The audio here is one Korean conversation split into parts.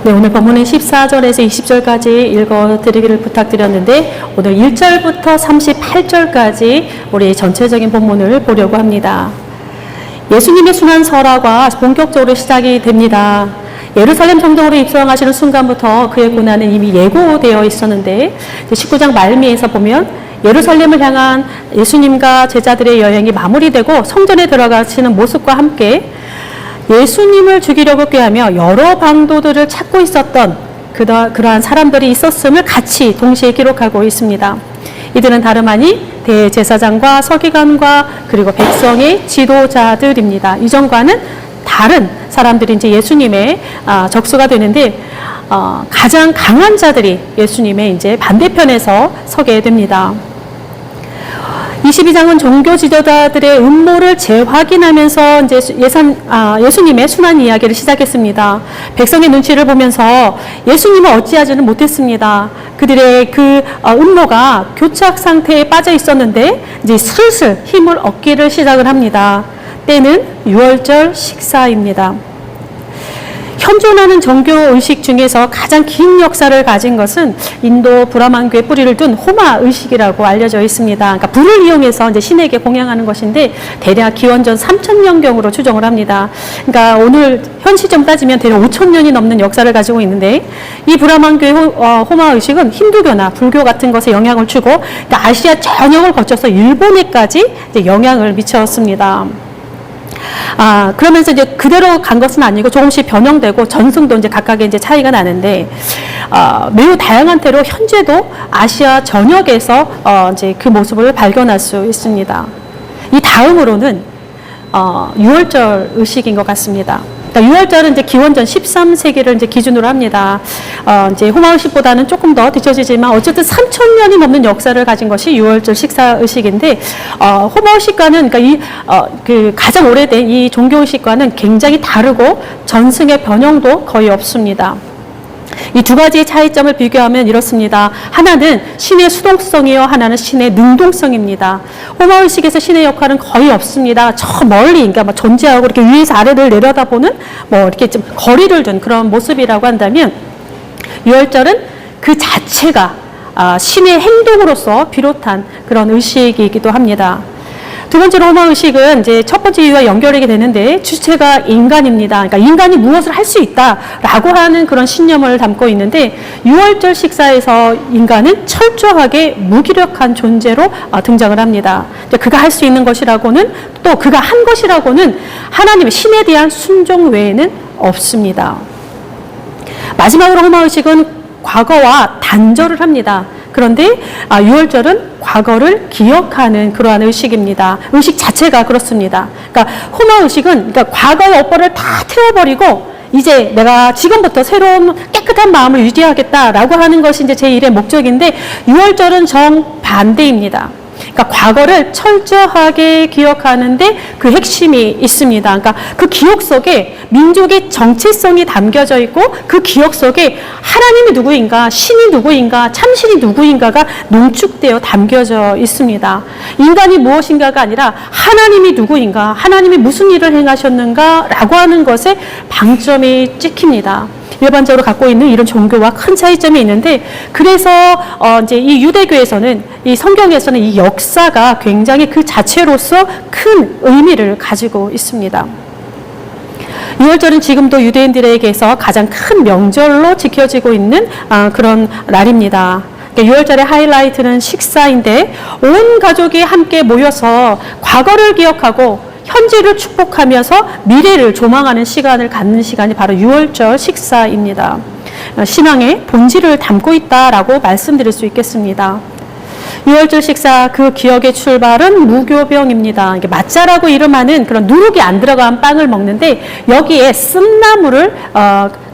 네, 오늘 본문은 14절에서 20절까지 읽어드리기를 부탁드렸는데 오늘 1절부터 38절까지 우리 전체적인 본문을 보려고 합니다. 예수님의 순환 설화가 본격적으로 시작이 됩니다. 예루살렘 성전으로 입성하시는 순간부터 그의 고난은 이미 예고되어 있었는데 19장 말미에서 보면 예루살렘을 향한 예수님과 제자들의 여행이 마무리되고 성전에 들어가시는 모습과 함께 예수님을 죽이려고 꾀하며 여러 방도들을 찾고 있었던 그러한 사람들이 있었음을 같이 동시에 기록하고 있습니다. 이들은 다름 아니 대제사장과 서기관과 그리고 백성의 지도자들입니다. 이전과는 다른 사람들이 이제 예수님의 적수가 되는데 가장 강한 자들이 예수님의 이제 반대편에서 서게 됩니다. 22장은 종교 지도자들의 음모를 재확인하면서 이제 예수님의 순환 이야기를 시작했습니다. 백성의 눈치를 보면서 예수님을 어찌하지는 못했습니다. 그들의 그 음모가 교착 상태에 빠져 있었는데 이제 슬슬 힘을 얻기를 시작을 합니다. 때는 유월절 식사입니다. 현존하는 종교 의식 중에서 가장 긴 역사를 가진 것은 인도 브라만교의 뿌리를 둔 호마 의식이라고 알려져 있습니다. 그러니까 불을 이용해서 이제 신에게 공양하는 것인데 대략 기원전 3000년경으로 추정을 합니다. 그러니까 오늘 현 시점 따지면 대략 5000년이 넘는 역사를 가지고 있는데 이 브라만교의 호마 의식은 힌두교나 불교 같은 것에 영향을 주고 그러니까 아시아 전역을 거쳐서 일본에까지 이제 영향을 미쳤습니다. 그러면서 이제 그대로 간 것은 아니고 조금씩 변형되고 전승도 이제 각각의 이제 차이가 나는데, 매우 다양한 태로 현재도 아시아 전역에서 이제 그 모습을 발견할 수 있습니다. 이 다음으로는, 유월절 의식인 것 같습니다. 유월절은 이제 기원전 13세기를 이제 기준으로 합니다. 이제 호마 의식보다는 조금 더 뒤처지지만 어쨌든 3000년이 넘는 역사를 가진 것이 유월절 식사 의식인데, 호마 의식과는 그러니까 그 가장 오래된 이 종교 의식과는 굉장히 다르고 전승의 변형도 거의 없습니다. 이 두 가지의 차이점을 비교하면 이렇습니다. 하나는 신의 수동성이요, 하나는 신의 능동성입니다. 호마 의식에서 신의 역할은 거의 없습니다. 저 멀리, 그러니까 뭐 존재하고 이렇게 위에서 아래를 내려다보는 뭐 이렇게 좀 거리를 둔 그런 모습이라고 한다면, 유월절은 그 자체가 신의 행동으로서 비롯한 그런 의식이기도 합니다. 두 번째로 호마 의식은 이제 첫 번째 이유와 연결하게 되는데 주체가 인간입니다. 그러니까 인간이 무엇을 할 수 있다라고 하는 그런 신념을 담고 있는데, 유월절 식사에서 인간은 철저하게 무기력한 존재로 등장을 합니다. 그가 할 수 있는 것이라고는, 또 그가 한 것이라고는 하나님의 신에 대한 순종 외에는 없습니다. 마지막으로 호마 의식은 과거와 단절을 합니다. 그런데 유월절은 과거를 기억하는 그러한 의식입니다. 의식 자체가 그렇습니다. 그러니까 호마 의식은 그러니까 과거의 업보를 다 태워버리고 이제 내가 지금부터 새로운 깨끗한 마음을 유지하겠다라고 하는 것이 이제 제1의 목적인데, 유월절은 정반대입니다. 그러니까 과거를 철저하게 기억하는데 그 핵심이 있습니다. 그러니까 그 기억 속에 민족의 정체성이 담겨져 있고, 그 기억 속에 하나님이 누구인가, 신이 누구인가, 참신이 누구인가가 농축되어 담겨져 있습니다. 인간이 무엇인가가 아니라 하나님이 누구인가, 하나님이 무슨 일을 행하셨는가라고 하는 것에 방점이 찍힙니다. 일반적으로 갖고 있는 이런 종교와 큰 차이점이 있는데, 그래서 이제 이 유대교에서는, 이 성경에서는 이 역사가 굉장히 그 자체로서 큰 의미를 가지고 있습니다. 유월절은 지금도 유대인들에게서 가장 큰 명절로 지켜지고 있는 그런 날입니다. 유월절의 하이라이트는 식사인데, 온 가족이 함께 모여서 과거를 기억하고 현재를 축복하면서 미래를 조망하는 시간을 갖는 시간이 바로 유월절 식사입니다. 신앙의 본질을 담고 있다라고 말씀드릴 수 있겠습니다. 유월절 식사, 그 기억의 출발은 무교병입니다. 맞자라고 이름하는 그런 누룩이 안 들어간 빵을 먹는데, 여기에 쓴나물을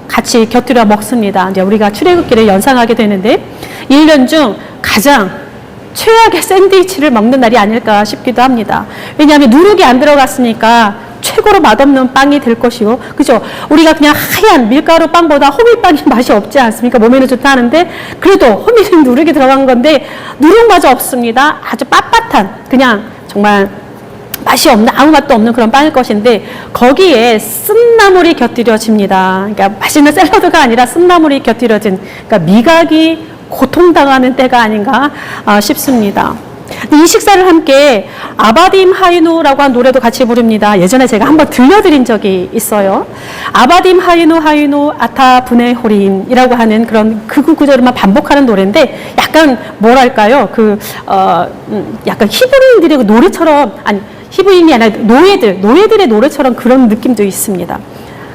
같이 곁들여 먹습니다. 이제 우리가 출애굽기를 연상하게 되는데, 1년 중 가장 최악의 샌드위치를 먹는 날이 아닐까 싶기도 합니다. 왜냐하면 누룩이 안 들어갔으니까 최고로 맛없는 빵이 될 것이고, 그죠? 우리가 그냥 하얀 밀가루 빵보다 호밀빵이 맛이 없지 않습니까? 몸에는 좋다는데, 그래도 호밀은 누룩이 들어간 건데 누룩마저 없습니다. 아주 빳빳한, 그냥 정말 맛이 없는, 아무 맛도 없는 그런 빵일 것인데 거기에 쓴나물이 곁들여집니다. 그러니까 맛있는 샐러드가 아니라 쓴나물이 곁들여진, 그러니까 미각이 고통당하는 때가 아닌가 싶습니다. 이 식사를 함께 아바딤 하이누라고 한 노래도 같이 부릅니다. 예전에 제가 한번 들려드린 적이 있어요. 아바딤 하이누 아타 분의 호림이라고 하는 그런 그 구절만 반복하는 노래인데 약간 뭐랄까요? 약간 히브리인들의 노래처럼, 아니 히브리인이 아니라 노예들의 노래처럼 그런 느낌도 있습니다.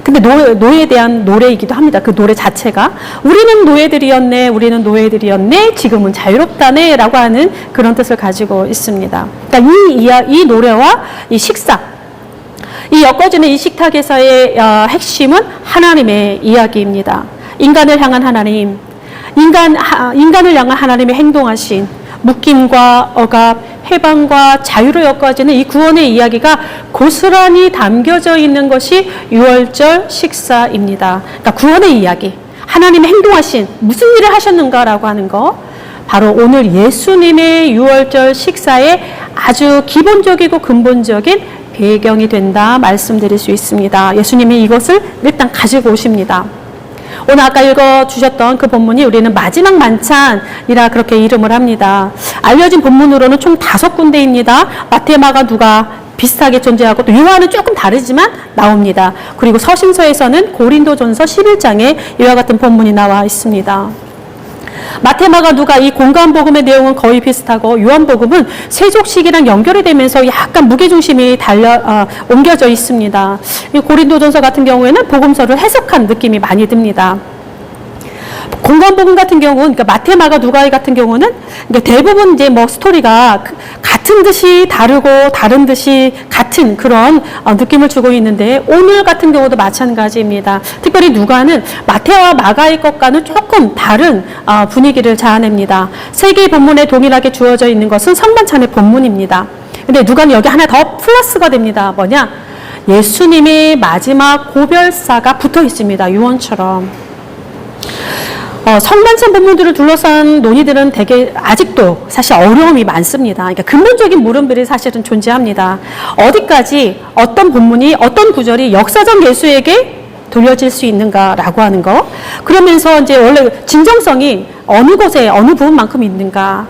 근데 노예에 대한 노래이기도 합니다. 그 노래 자체가 우리는 노예들이었네 지금은 자유롭다네 라고 하는 그런 뜻을 가지고 있습니다. 그러니까 이 노래와 이 식사, 이 엮어지는 이 식탁에서의 핵심은 하나님의 이야기입니다. 인간을 향한 하나님, 인간을 향한 하나님의 행동하신 묶임과 억압, 해방과 자유로 엮어지는 이 구원의 이야기가 고스란히 담겨져 있는 것이 유월절 식사입니다. 그러니까 구원의 이야기, 하나님의 행동하신 무슨 일을 하셨는가라고 하는 거, 바로 오늘 예수님의 유월절 식사의 아주 기본적이고 근본적인 배경이 된다 말씀드릴 수 있습니다. 예수님이 이것을 일단 가지고 오십니다. 오늘 아까 읽어주셨던 그 본문이 우리는 마지막 만찬이라 그렇게 이름을 합니다. 알려진 본문으로는 총 5군데입니다. 마태, 마가, 누가 비슷하게 존재하고 또 요한은 조금 다르지만 나옵니다. 그리고 서신서에서는 고린도전서 11장에 이와 같은 본문이 나와 있습니다. 마태, 마가, 누가 이 공간복음의 내용은 거의 비슷하고 요한복음은 세족식이랑 연결이 되면서 약간 무게중심이 옮겨져 있습니다. 이 고린도전서 같은 경우에는 복음서를 해석한 느낌이 많이 듭니다. 공간복음 같은 경우는, 그러니까 마태, 마가, 누가 같은 경우는 대부분 이제 뭐 스토리가 같은 듯이 다르고 다른 듯이 같은 그런 느낌을 주고 있는데 오늘 같은 경우도 마찬가지입니다. 특별히 누가는 마태와 마가의 것과는 조금 다른 분위기를 자아냅니다. 세 개의 본문에 동일하게 주어져 있는 것은 성만찬의 본문입니다. 근데 누가는 여기 하나 더 플러스가 됩니다. 뭐냐? 예수님의 마지막 고별사가 붙어 있습니다. 유언처럼. 성만찬 본문들을 둘러싼 논의들은 되게 아직도 사실 어려움이 많습니다. 그러니까 근본적인 물음들이 사실은 존재합니다. 어디까지 어떤 본문이, 어떤 구절이 역사적 예수에게 돌려질 수 있는가라고 하는 거. 그러면서 이제 원래 진정성이 어느 곳에 어느 부분만큼 있는가.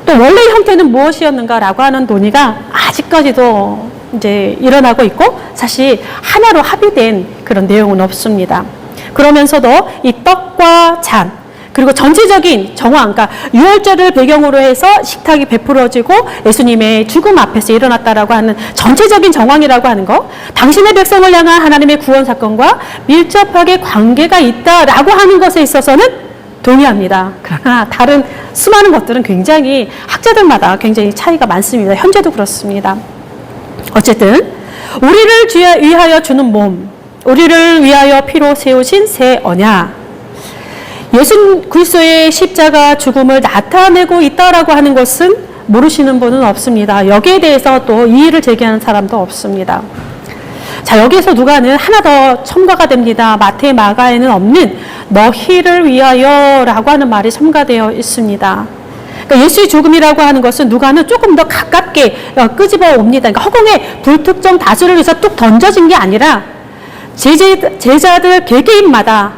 또 원래 형태는 무엇이었는가라고 하는 논의가 아직까지도 이제 일어나고 있고 사실 하나로 합의된 그런 내용은 없습니다. 그러면서도 이 떡과 잔, 그리고 전체적인 정황, 그러니까 유월절을 배경으로 해서 식탁이 베풀어지고 예수님의 죽음 앞에서 일어났다라고 하는 전체적인 정황이라고 하는 거, 당신의 백성을 향한 하나님의 구원 사건과 밀접하게 관계가 있다라고 하는 것에 있어서는 동의합니다. 그러나 다른 수많은 것들은 굉장히 학자들마다 굉장히 차이가 많습니다. 현재도 그렇습니다. 어쨌든 우리를 위하여 주는 몸, 우리를 위하여 피로 세우신 새 언약, 예수 그리스도의 십자가 죽음을 나타내고 있다라고 하는 것은 모르시는 분은 없습니다. 여기에 대해서 또 이의를 제기하는 사람도 없습니다. 자, 여기에서 누가는 하나 더 첨가가 됩니다. 마태, 마가에는 없는 너희를 위하여라고 하는 말이 첨가되어 있습니다. 그러니까 예수의 죽음이라고 하는 것은 누가는 조금 더 가깝게 끄집어 옵니다. 그러니까 허공에 불특정 다수를 위해서 뚝 던져진 게 아니라 제자들 개개인마다,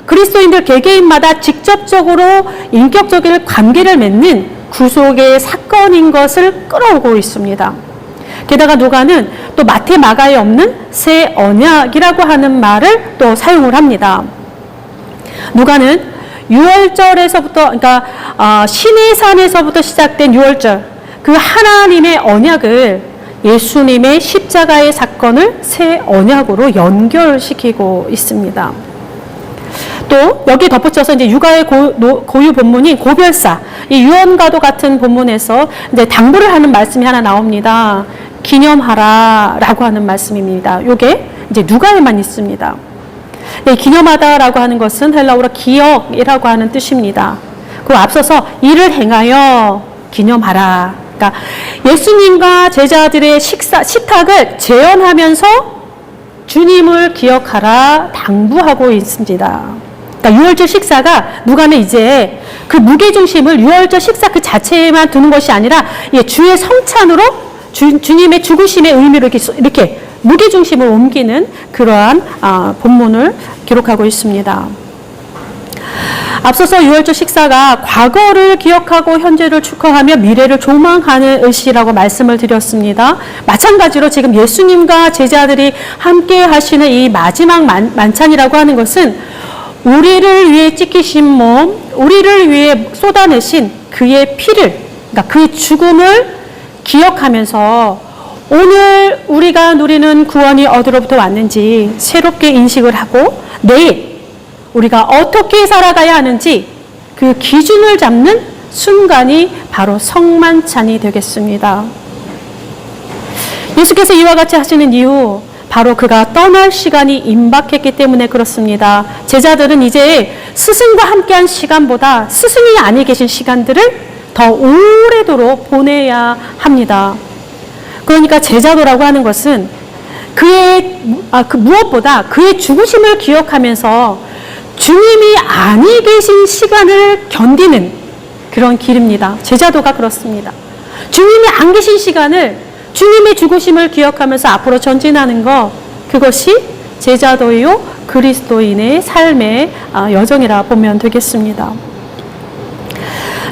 그리스도인들 개개인마다 직접적으로 인격적인 관계를 맺는 구속의 사건인 것을 끌어오고 있습니다. 게다가 누가는 또 마태, 마가에 없는 새 언약이라고 하는 말을 또 사용을 합니다. 누가는 유월절에서부터, 그러니까 시내산에서부터 시작된 유월절, 그 하나님의 언약을 예수님의 십자가의 사건을 새 언약으로 연결시키고 있습니다. 또 여기 덧붙여서 이제 육아의 고유 본문인 고별사, 이 유언과도 같은 본문에서 이제 당부를 하는 말씀이 하나 나옵니다. 기념하라라고 하는 말씀입니다. 이게 이제 누가에만 있습니다. 네, 기념하다라고 하는 것은 헬라어로 기억이라고 하는 뜻입니다. 그 앞서서 이를 행하여 기념하라. 그러니까 예수님과 제자들의 식탁을 재현하면서 주님을 기억하라 당부하고 있습니다. 그러니까 유월절 식사가 누가는 이제 그 무게중심을 유월절 식사 그 자체에만 두는 것이 아니라 주의 성찬으로 주님의 죽으심의 의미를 이렇게 무게중심을 옮기는 그러한 본문을 기록하고 있습니다. 앞서서 유월절 식사가 과거를 기억하고 현재를 축하하며 미래를 조망하는 의시라고 말씀을 드렸습니다. 마찬가지로 지금 예수님과 제자들이 함께 하시는 이 마지막 만찬이라고 하는 것은 우리를 위해 찢기신 몸, 우리를 위해 쏟아내신 그의 피를, 그러니까 그 죽음을 기억하면서 오늘 우리가 누리는 구원이 어디로부터 왔는지 새롭게 인식을 하고 내일 우리가 어떻게 살아가야 하는지 그 기준을 잡는 순간이 바로 성만찬이 되겠습니다. 예수께서 이와 같이 하시는 이유, 바로 그가 떠날 시간이 임박했기 때문에 그렇습니다. 제자들은 이제 스승과 함께한 시간보다 스승이 아니 계신 시간들을 더 오래도록 보내야 합니다. 그러니까 제자도라고 하는 것은 무엇보다 그의 죽으심을 기억하면서 주님이 아니 계신 시간을 견디는 그런 길입니다. 제자도가 그렇습니다. 주님이 안 계신 시간을, 주님의 죽으심을 기억하면서 앞으로 전진하는 것, 그것이 제자도요 그리스도인의 삶의 여정이라 보면 되겠습니다.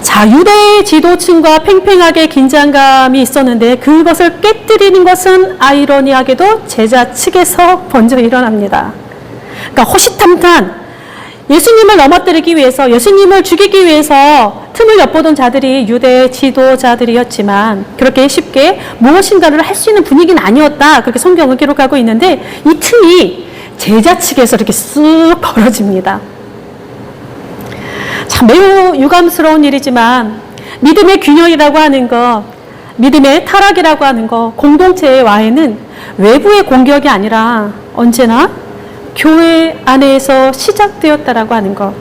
자, 유대 지도층과 팽팽하게 긴장감이 있었는데 그것을 깨뜨리는 것은 아이러니하게도 제자 측에서 먼저 일어납니다. 그러니까 호시탐탐 예수님을 넘어뜨리기 위해서, 예수님을 죽이기 위해서 틈을 엿보던 자들이 유대 지도자들이었지만 그렇게 쉽게 무엇인가를 할 수 있는 분위기는 아니었다. 그렇게 성경을 기록하고 있는데 이 틈이 제자 측에서 이렇게 쓱 벌어집니다. 참 매우 유감스러운 일이지만 믿음의 균형이라고 하는 것, 믿음의 타락이라고 하는 것, 공동체와에는 외부의 공격이 아니라 언제나 교회 안에서 시작되었다라고 하는 것,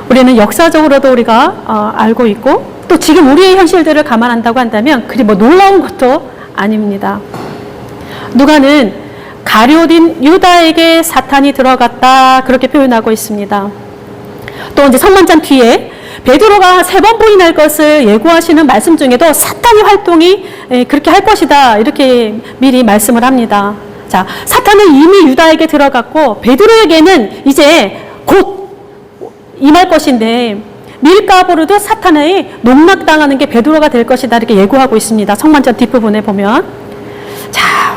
우리는 역사적으로도 우리가 알고 있고 또 지금 우리의 현실들을 감안한다고 한다면 그리 뭐 놀라운 것도 아닙니다. 누가는 가룟 유다에게 사탄이 들어갔다 그렇게 표현하고 있습니다. 또 이제 성만찬 뒤에 베드로가 3번 부인할 것을 예고하시는 말씀 중에도 사탄의 활동이 그렇게 할 것이다 이렇게 미리 말씀을 합니다. 자, 사탄은 이미 유다에게 들어갔고 베드로에게는 이제 곧 임할 것인데 밀가 보르듯 사탄의 농락당하는 게 베드로가 될 것이다 이렇게 예고하고 있습니다. 성만찬 뒷부분에 보면, 자,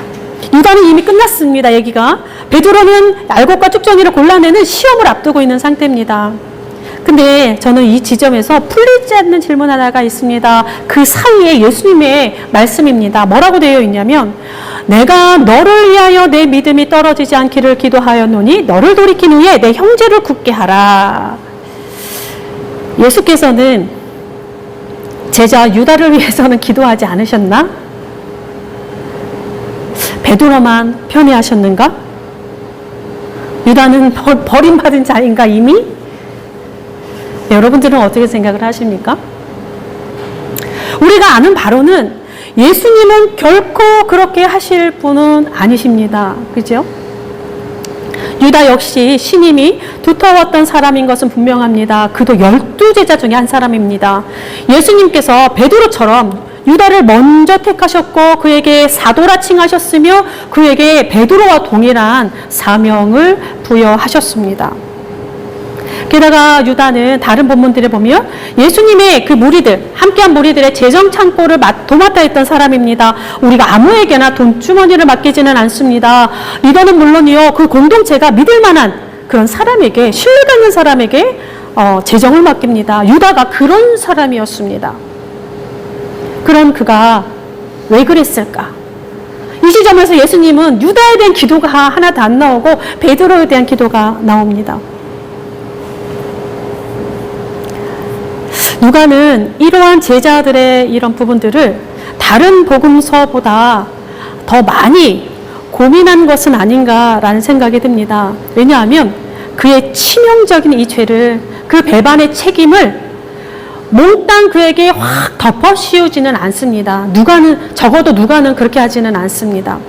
유다는 이미 끝났습니다. 얘기가. 베드로는 알곡과 쭉정이를 골라내는 시험을 앞두고 있는 상태입니다. 근데 저는 이 지점에서 풀리지 않는 질문 하나가 있습니다. 그 사이에 예수님의 말씀입니다. 뭐라고 되어 있냐면, 내가 너를 위하여 내 믿음이 떨어지지 않기를 기도하였노니 너를 돌이킨 후에 내 형제를 굳게 하라. 예수께서는 제자 유다를 위해서는 기도하지 않으셨나? 베드로만 편애하셨는가? 유다는 버림받은 자인가 이미? 네, 여러분들은 어떻게 생각을 하십니까? 우리가 아는 바로는 예수님은 결코 그렇게 하실 분은 아니십니다. 그죠? 유다 역시 신임이 두터웠던 사람인 것은 분명합니다. 그도 12제자 중에 한 사람입니다. 예수님께서 베드로처럼 유다를 먼저 택하셨고 그에게 사도라 칭하셨으며 그에게 베드로와 동일한 사명을 부여하셨습니다. 게다가 유다는 다른 본문들에 보면 예수님의 그 무리들, 함께한 무리들의 재정 창고를 도맡아 있던 사람입니다. 우리가 아무에게나 돈주머니를 맡기지는 않습니다. 리더는 물론이요, 그 공동체가 믿을 만한 그런 사람에게, 신뢰가 있는 사람에게 재정을 맡깁니다. 유다가 그런 사람이었습니다. 그럼 그가 왜 그랬을까? 이 지점에서 예수님은 유다에 대한 기도가 하나도 안 나오고 베드로에 대한 기도가 나옵니다. 누가는 이러한 제자들의 이런 부분들을 다른 복음서보다 더 많이 고민한 것은 아닌가라는 생각이 듭니다. 왜냐하면 그의 치명적인 이 죄를, 그 배반의 책임을 몽땅 그에게 확 덮어 씌우지는 않습니다. 적어도 누가는 그렇게 하지는 않습니다.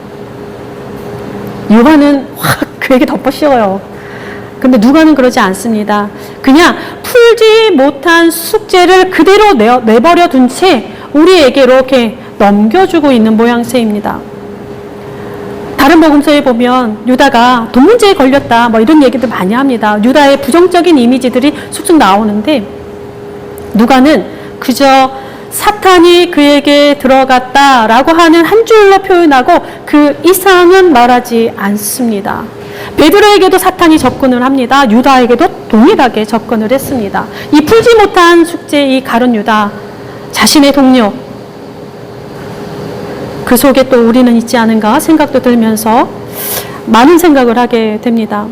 요한은 확 그에게 덮어 씌워요. 근데 누가는 그러지 않습니다. 그냥 풀지 못한 숙제를 그대로 내버려 둔 채 우리에게 이렇게 넘겨주고 있는 모양새입니다. 다른 복음서에 보면 유다가 돈 문제에 걸렸다 뭐 이런 얘기들 많이 합니다. 유다의 부정적인 이미지들이 쑥쑥 나오는데 누가는 그저 사탄이 그에게 들어갔다라고 하는 한 줄로 표현하고 그 이상은 말하지 않습니다. 베드로에게도 사탄이 접근을 합니다. 유다에게도 동일하게 접근을 했습니다. 이 풀지 못한 숙제 이 가룟 유다, 자신의 동료, 그 속에 또 우리는 있지 않은가 생각도 들면서 많은 생각을 하게 됩니다.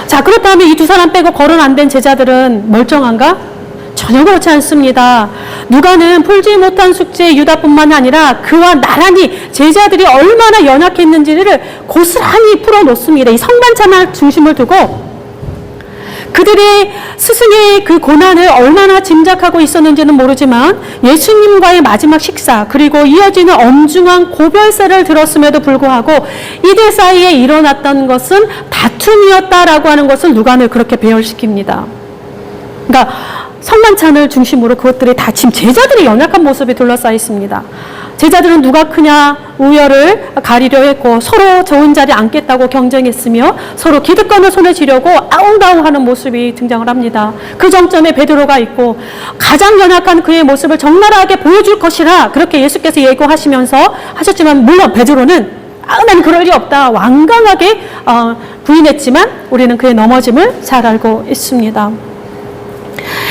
자, 그렇다면 이 두 사람 빼고 거론 안 된 제자들은 멀쩡한가? 전혀 그렇지 않습니다. 누가는 풀지 못한 숙제 유다뿐만 아니라 그와 나란히 제자들이 얼마나 연약했는지를 고스란히 풀어놓습니다. 이 성만찬을 중심을 두고 그들이 스승의 그 고난을 얼마나 짐작하고 있었는지는 모르지만 예수님과의 마지막 식사 그리고 이어지는 엄중한 고별사를 들었음에도 불구하고 이들 사이에 일어났던 것은 다툼이었다라고 하는 것을 누가는 그렇게 배열시킵니다. 그러니까 성만찬을 중심으로 그것들이 다 지금 제자들의 연약한 모습에 둘러싸여 있습니다. 제자들은 누가 크냐 우열을 가리려 했고 서로 좋은 자리에 앉겠다고 경쟁했으며 서로 기득권을 손에 쥐려고 아웅다웅하는 모습이 등장을 합니다. 그 정점에 베드로가 있고 가장 연약한 그의 모습을 적나라하게 보여줄 것이라 그렇게 예수께서 예고하시면서 하셨지만 물론 베드로는 나는 그럴 리 없다 완강하게 부인했지만 우리는 그의 넘어짐을 잘 알고 있습니다.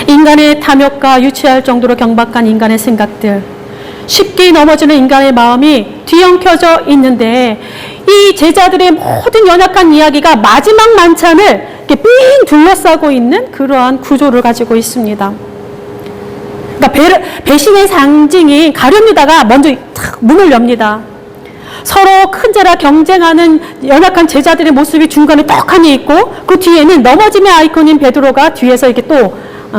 인간의 탐욕과 유치할 정도로 경박한 인간의 생각들, 쉽게 넘어지는 인간의 마음이 뒤엉켜져 있는데 이 제자들의 모든 연약한 이야기가 마지막 만찬을 이렇게 삥 둘러싸고 있는 그러한 구조를 가지고 있습니다. 그러니까 배신의 상징인 가룟 유다가 먼저 탁 문을 엽니다. 서로 큰 죄라 경쟁하는 연약한 제자들의 모습이 중간에 떡하니 있고 그 뒤에는 넘어짐의 아이콘인 베드로가 뒤에서 이렇게 또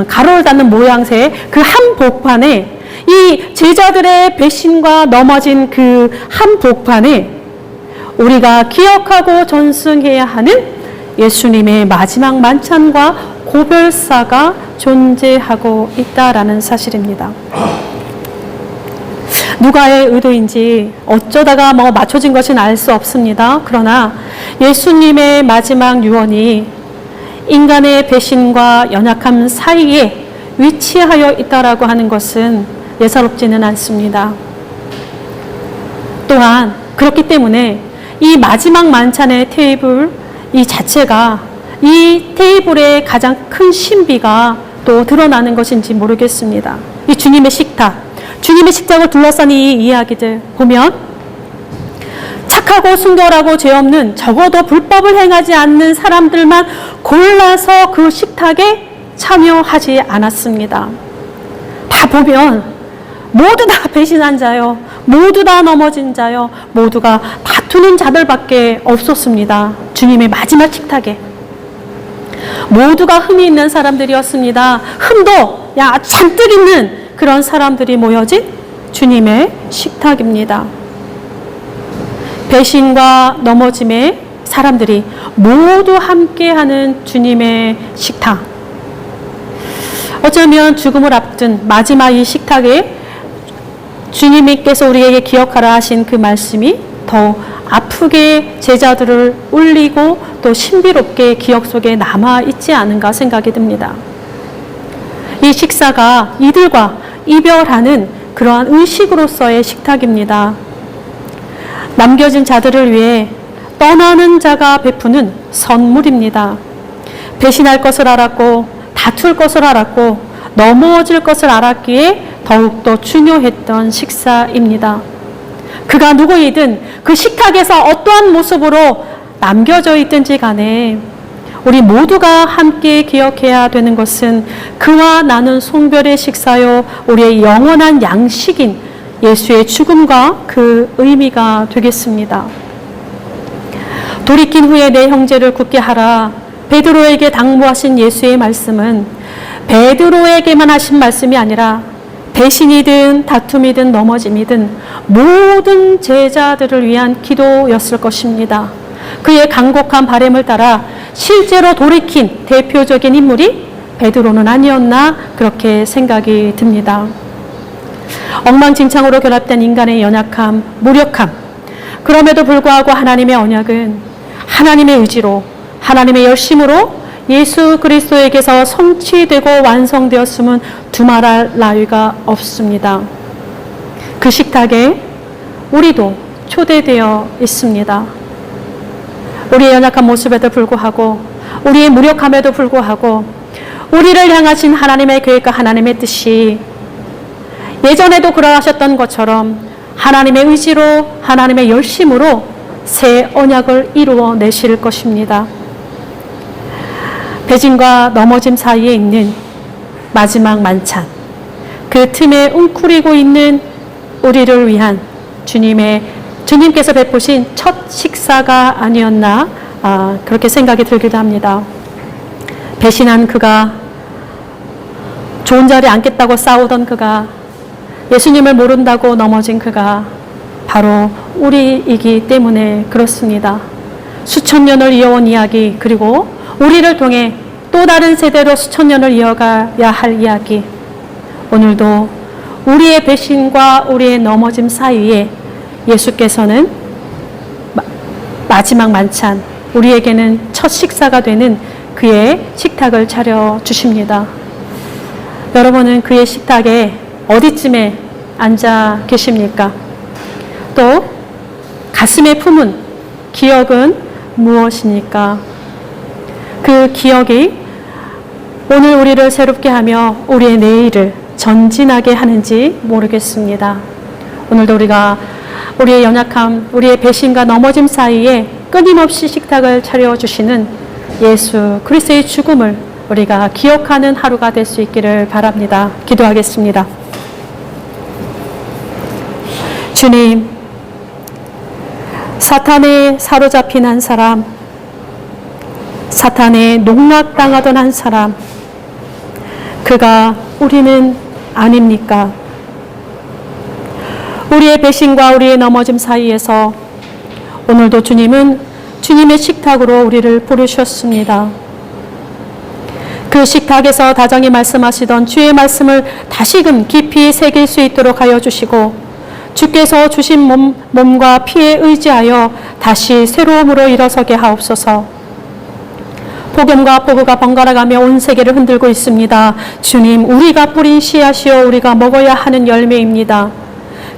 가로를 닫는 모양새 그 한복판에 이 제자들의 배신과 넘어진 그 한복판에 우리가 기억하고 전승해야 하는 예수님의 마지막 만찬과 고별사가 존재하고 있다라는 사실입니다. 누가의 의도인지 어쩌다가 맞춰진 것은 알 수 없습니다. 그러나 예수님의 마지막 유언이 인간의 배신과 연약함 사이에 위치하여 있다라고 하는 것은 예사롭지는 않습니다. 또한 그렇기 때문에 이 마지막 만찬의 테이블 이 자체가 이 테이블의 가장 큰 신비가 또 드러나는 것인지 모르겠습니다. 이 주님의 식탁, 주님의 식탁을 둘러싼 이 이야기들 보면 착하고 순결하고 죄 없는 적어도 불법을 행하지 않는 사람들만 골라서 그 식탁에 참여하지 않았습니다. 다 보면 모두 다 배신한 자요, 모두 다 넘어진 자요, 모두가 다투는 자들밖에 없었습니다. 주님의 마지막 식탁에 모두가 흠이 있는 사람들이었습니다. 흠도 잔뜩 있는 그런 사람들이 모여진 주님의 식탁입니다. 배신과 넘어짐의 사람들이 모두 함께하는 주님의 식탁. 어쩌면 죽음을 앞둔 마지막 이 식탁에 주님께서 우리에게 기억하라 하신 그 말씀이 더 아프게 제자들을 울리고 또 신비롭게 기억 속에 남아있지 않은가 생각이 듭니다. 이 식사가 이들과 이별하는 그러한 의식으로서의 식탁입니다. 남겨진 자들을 위해 떠나는 자가 베푸는 선물입니다. 배신할 것을 알았고 다툴 것을 알았고 넘어질 것을 알았기에 더욱더 중요했던 식사입니다. 그가 누구이든 그 식탁에서 어떠한 모습으로 남겨져 있든지 간에 우리 모두가 함께 기억해야 되는 것은 그와 나는 송별의 식사요 우리의 영원한 양식인 예수의 죽음과 그 의미가 되겠습니다. 돌이킨 후에 내 형제를 굳게 하라. 베드로에게 당부하신 예수의 말씀은 베드로에게만 하신 말씀이 아니라 배신이든 다툼이든 넘어짐이든 모든 제자들을 위한 기도였을 것입니다. 그의 간곡한 바람을 따라 실제로 돌이킨 대표적인 인물이 베드로는 아니었나 그렇게 생각이 듭니다. 엉망진창으로 결합된 인간의 연약함, 무력함. 그럼에도 불구하고 하나님의 언약은 하나님의 의지로, 하나님의 열심으로 예수 그리스도에게서 성취되고 완성되었음은 두말할 나위가 없습니다. 그 식탁에 우리도 초대되어 있습니다. 우리의 연약한 모습에도 불구하고, 우리의 무력함에도 불구하고, 우리를 향하신 하나님의 계획과 하나님의 뜻이 예전에도 그러하셨던 것처럼 하나님의 의지로, 하나님의 열심으로 새 언약을 이루어 내실 것입니다. 배신과 넘어짐 사이에 있는 마지막 만찬, 그 틈에 웅크리고 있는 우리를 위한 주님께서 베푸신 첫 식사가 아니었나, 그렇게 생각이 들기도 합니다. 배신한 그가, 좋은 자리에 앉겠다고 싸우던 그가, 예수님을 모른다고 넘어진 그가 바로 우리이기 때문에 그렇습니다. 수천 년을 이어온 이야기, 그리고 우리를 통해 또 다른 세대로 수천 년을 이어가야 할 이야기. 오늘도 우리의 배신과 우리의 넘어짐 사이에 예수께서는 마지막 만찬, 우리에게는 첫 식사가 되는 그의 식탁을 차려주십니다. 여러분은 그의 식탁에 어디쯤에 앉아 계십니까? 또 가슴에 품은 기억은 무엇입니까? 그 기억이 오늘 우리를 새롭게 하며 우리의 내일을 전진하게 하는지 모르겠습니다. 오늘도 우리가 우리의 연약함, 우리의 배신과 넘어짐 사이에 끊임없이 식탁을 차려주시는 예수 그리스도의 죽음을 우리가 기억하는 하루가 될 수 있기를 바랍니다. 기도하겠습니다. 주님, 사탄에 사로잡힌 한 사람, 사탄에 농락당하던 한 사람, 그가 우리는 아닙니까? 우리의 배신과 우리의 넘어짐 사이에서 오늘도 주님은 주님의 식탁으로 우리를 부르셨습니다. 그 식탁에서 다정히 말씀하시던 주의 말씀을 다시금 깊이 새길 수 있도록 하여 주시고, 주께서 주신 몸과 피에 의지하여 다시 새로움으로 일어서게 하옵소서. 복음과 포부가 번갈아가며 온 세계를 흔들고 있습니다. 주님, 우리가 뿌린 씨앗이요 우리가 먹어야 하는 열매입니다.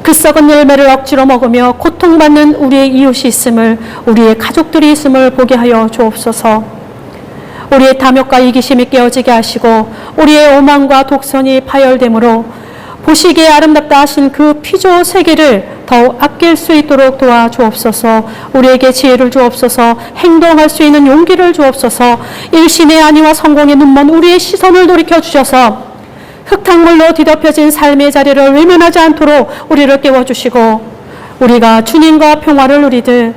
그 썩은 열매를 억지로 먹으며 고통받는 우리의 이웃이 있음을, 우리의 가족들이 있음을 보게 하여 주옵소서. 우리의 탐욕과 이기심이 깨어지게 하시고 우리의 오만과 독선이 파열되므로 보시기에 아름답다 하신 그 피조 세계를 더욱 아낄 수 있도록 도와주옵소서. 우리에게 지혜를 주옵소서. 행동할 수 있는 용기를 주옵소서. 일신의 안위와 성공의 눈먼 우리의 시선을 돌이켜 주셔서 흙탕물로 뒤덮여진 삶의 자리를 외면하지 않도록 우리를 깨워주시고, 우리가 주님과 평화를 누리듯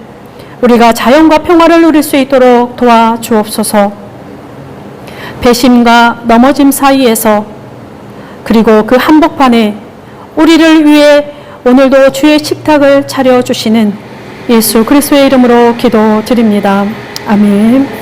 우리가 자연과 평화를 누릴 수 있도록 도와주옵소서. 배심과 넘어짐 사이에서, 그리고 그 한복판에 우리를 위해 오늘도 주의 식탁을 차려주시는 예수 그리스도의 이름으로 기도드립니다. 아멘.